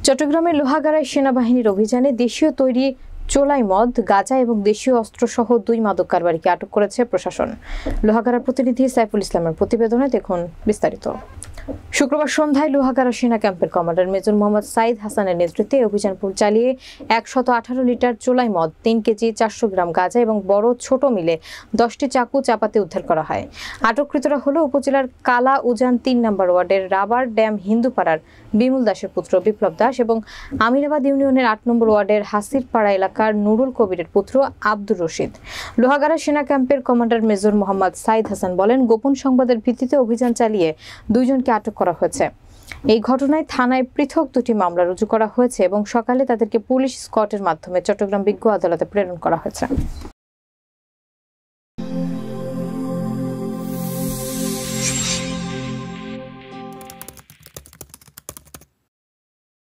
চট্টগ্রামের লোহাগাড়ায় সেনাবাহিনীর অভিযানে দেশীয় তৈরি চোলাই মদ, গাঁজা এবং দেশীয় অস্ত্রসহ 2 মাদক কারবারিকে আটক করেছে প্রশাসন। লোহাগাড়ার প্রতিনিধি সাইফুল ইসলামের প্রতিবেদনে দেখুন বিস্তারিত। শুক্রবার সন্ধ্যায় লোহাগাড়া সেনা ক্যাম্পের কমান্ডার মেজর মোহাম্মদ সাইদ হাসানের নেতৃত্বে অভিযান চালিয়ে 118 লিটার চোলাই মদ, 3 কেজি 400 গ্রাম গাঁজা এবং বড় ছোট মিলে 10টি চাকু চাপাতি উদ্ধার করা হয়। আটককৃতরা হলো উপজেলার কালা উজান 3 নম্বর ওয়ার্ডের রাবার ড্যাম হিন্দুপাড়ার বিমল দাসের পুত্র বিপ্লব দাস এবং আমিরাবাদ ইউনিয়নের 8 নম্বর ওয়ার্ডের হাসিরপাড়া এলাকার নুরুল কবিরের পুত্র আব্দুর রশিদ। লোহাগাড়া সেনা ক্যাম্পের কমান্ডার মেজর মোহাম্মদ সাইদ হাসান বলেন, গোপন সংবাদের ভিত্তিতে অভিযান চালিয়ে 2 জনকে আটক করা হয়েছে। এই ঘটনায় থানায় পৃথক 2টি মামলা রুজু করা হয়েছে এবং সকালে তাদেরকে পুলিশ স্কটের মাধ্যমে চট্টগ্রাম বিজ্ঞ আদালতে প্রেরণ করা হয়েছে।